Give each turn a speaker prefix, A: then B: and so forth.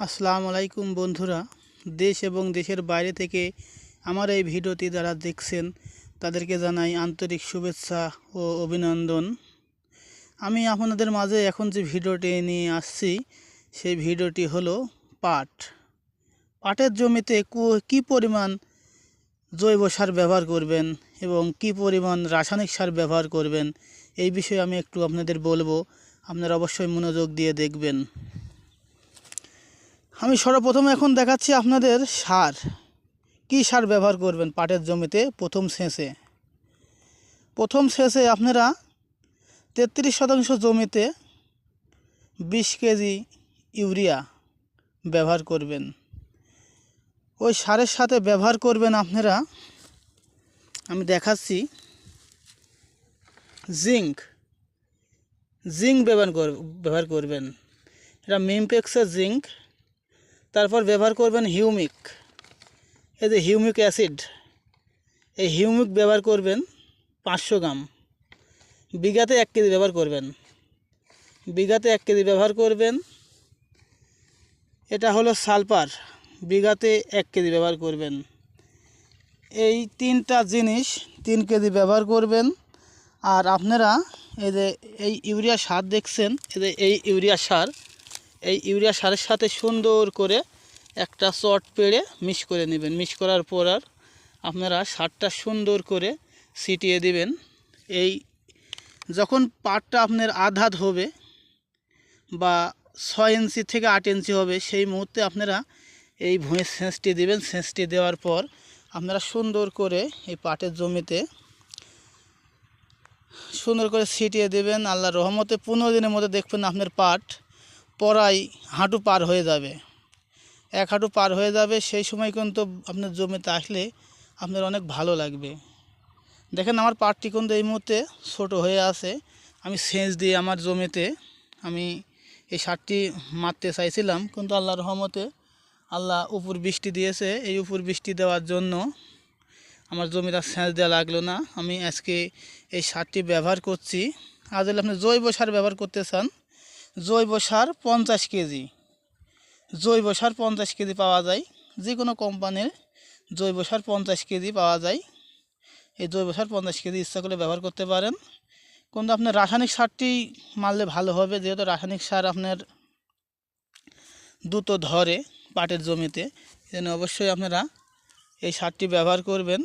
A: আসসালামু আলাইকুম বন্ধুরা, দেশ এবং দেশের বাইরে থেকে আমার এই ভিডিওটি যারা দেখছেন তাদেরকে জানাই আন্তরিক শুভেচ্ছা ও অভিনন্দন। আমি আপনাদের মাঝে এখন যে ভিডিওটি নিয়ে আসছি সেই ভিডিওটি হলো পাটের জমিতে কী পরিমাণ জৈব সার ব্যবহার করবেন এবং কী পরিমাণ রাসায়নিক সার ব্যবহার করবেন এই বিষয়ে আমি একটু আপনাদের বলবো। আপনারা অবশ্যই মনোযোগ দিয়ে দেখবেন। আমি সর্বপ্রথম এখন দেখাচ্ছি আপনাদের সার, কী সার ব্যবহার করবেন পাটের জমিতে। প্রথম সেচে আপনারা 33% জমিতে 20 কেজি ইউরিয়া ব্যবহার করবেন। ওই সারের সাথে ব্যবহার করবেন আপনারা, আমি দেখাচ্ছি, জিঙ্ক ব্যবহার করবেন। এটা মিমপেক্সের জিঙ্ক। তারপর ব্যবহার করবেন হিউমিক, এই যে হিউমিক অ্যাসিড, এই হিউমিক ব্যবহার করবেন 500 গ্রাম। বিঘাতে 1 কেজি ব্যবহার করবেন। এটা হলো সালফার, বিঘাতে 1 কেজি ব্যবহার করবেন। এই তিনটা জিনিস 3 কেজি ব্যবহার করবেন। আর আপনারা এই যে এই ইউরিয়া সার দেখছেন, এই ইউরিয়া সারের সাথে সুন্দর করে একটা চট পেড়ে মিক্স করে নেবেন। মিক্স করার পর আর আপনারা সারটা সুন্দর করে ছিটিয়ে দিবেন। এই যখন পাটটা আপনার আধ হবে বা 6 ইঞ্চি থেকে 8 ইঞ্চি হবে, সেই মুহূর্তে আপনারা এই ভুঁইয়ের সেচটি দিবেন। সেচটি দেওয়ার পর আপনারা সুন্দর করে এই পাটের জমিতে সুন্দর করে ছিটিয়ে দেবেন। আল্লাহর রহমতে 15 দিনের মধ্যে দেখবেন আপনার পাট পরাই হাঁটু পার হয়ে যাবে, 1 হাঁটু পার হয়ে যাবে। সেই সময় কিন্তু আপনার জমিতে আসলে আপনার অনেক ভালো লাগবে। দেখেন আমার পাটটি কিন্তু এই মুহূর্তে ছোটো হয়ে আছে। আমি সেচ দিয়ে আমার জমিতে আমি এই সারটি মারতে চাইছিলাম, কিন্তু আল্লাহর রহমতে আল্লাহ উপর বৃষ্টি দিয়েছে। এই উপর বৃষ্টি দেওয়ার জন্য আমার জমিতে সেচ দেওয়া লাগলো না। আমি আজকে এই সারটি ব্যবহার করছি। আজ হলে আপনি জৈব সার ব্যবহার করতে চান, জৈব সার 50 কেজি পাওয়া যায়। যে কোনো কোম্পানির জৈব সার 50 কেজি পাওয়া যায়। এই জৈব সার 50 কেজি ইচ্ছা করলে ব্যবহার করতে পারেন, কিন্তু আপনার রাসায়নিক সারটি মারলে ভালো হবে, যেহেতু রাসায়নিক সার আপনার দ্রুত ধরে পাটের জমিতে। এজন্য অবশ্যই আপনারা এই সারটি ব্যবহার করবেন।